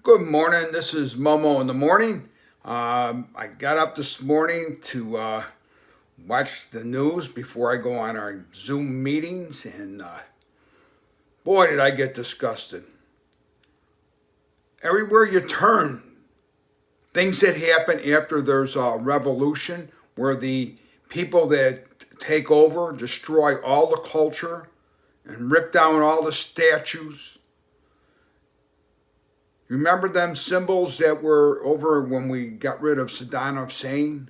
Good morning. This is Momo in the morning. I got up this morning to watch the news before I go on our Zoom meetings, and boy, did I get disgusted. Everywhere you turn, things that happen after there's a revolution where the people that take over destroy all the culture and rip down all the statues. Remember them symbols that were over when we got rid of Saddam Hussein?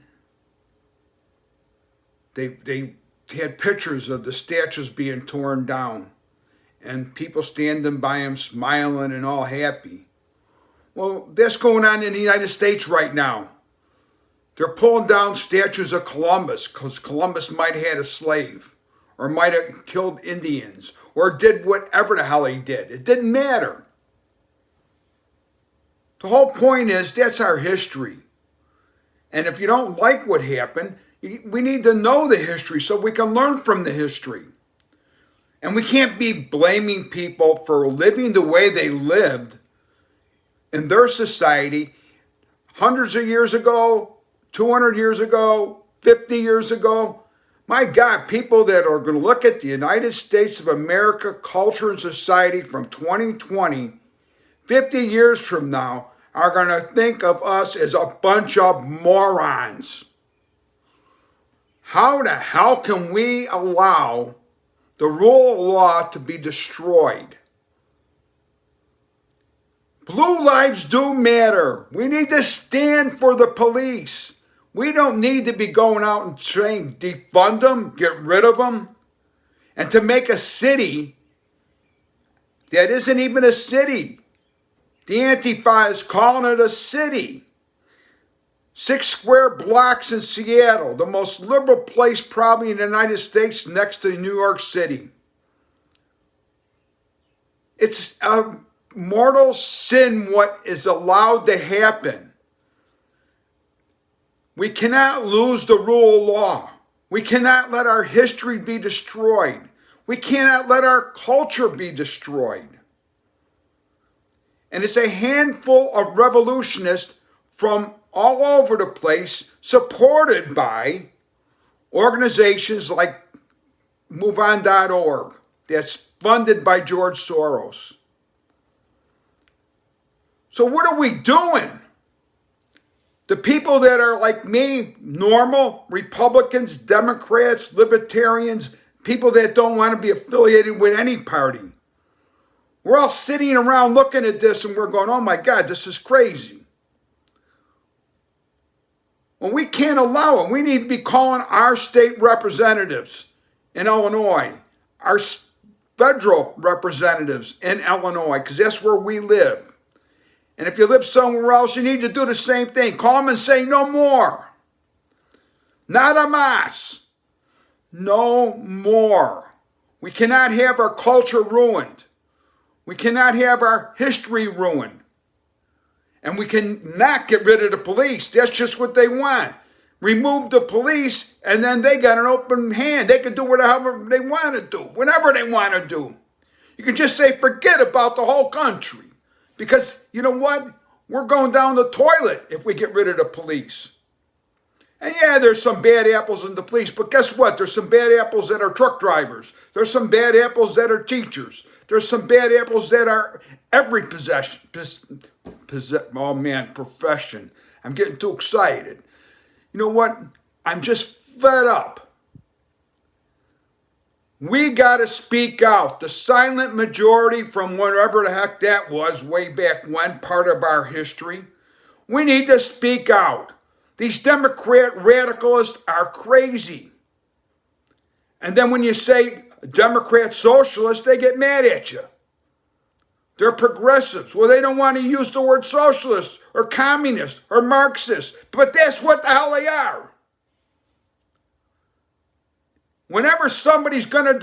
They had pictures of the statues being torn down and people standing by them smiling and all happy. Well, that's going on in the United States right now. They're pulling down statues of Columbus because Columbus might have had a slave or might have killed Indians or did whatever the hell he did. It didn't matter. The whole point is that's our history. And if you don't like what happened, we need to know the history so we can learn from the history. And we can't be blaming people for living the way they lived in their society hundreds of years ago, 200 years ago, 50 years ago. My God, people that are going to look at the United States of America culture and society from 2020, 50 years from now, are going to think of us as a bunch of morons. How the hell can we allow the rule of law to be destroyed? Blue lives do matter. We need to stand for the police. We don't need to be going out and saying defund them, get rid of them, and to make a city that isn't even a city. The Antifa is calling it a city. 6 square blocks in Seattle, the most liberal place probably in the United States next to New York City. It's a mortal sin what is allowed to happen. We cannot lose the rule of law. We cannot let our history be destroyed. We cannot let our culture be destroyed. And it's a handful of revolutionists from all over the place, supported by organizations like MoveOn.org, that's funded by George Soros. So what are we doing? The people that are like me, normal Republicans, Democrats, Libertarians, people that don't want to be affiliated with any party. We're all sitting around looking at this and we're going, oh my God, this is crazy. Well, we can't allow it. We need to be calling our state representatives in Illinois, our federal representatives in Illinois, because that's where we live. And if you live somewhere else, you need to do the same thing. Call them and say no more. Nada más. No more. We cannot have our culture ruined. We cannot have our history ruined. And we cannot get rid of the police. That's just what they want. Remove the police, and then they got an open hand. They can do whatever they want to do, whenever they want to do. You can just say, forget about the whole country. Because, you know what? We're going down the toilet if we get rid of the police. And yeah, there's some bad apples in the police, but guess what? There's some bad apples that are truck drivers. There's some bad apples that are teachers. There's some bad apples that are every profession. I'm getting too excited. You know what? I'm just fed up. We got to speak out. The silent majority from whatever the heck that was way back when, part of our history. We need to speak out. These Democrat radicalists are crazy. And then when you say Democrat socialists, they get mad at you. They're progressives. Well, they don't want to use the word socialist or communist or Marxist, but that's what the hell they are. Whenever somebody's going to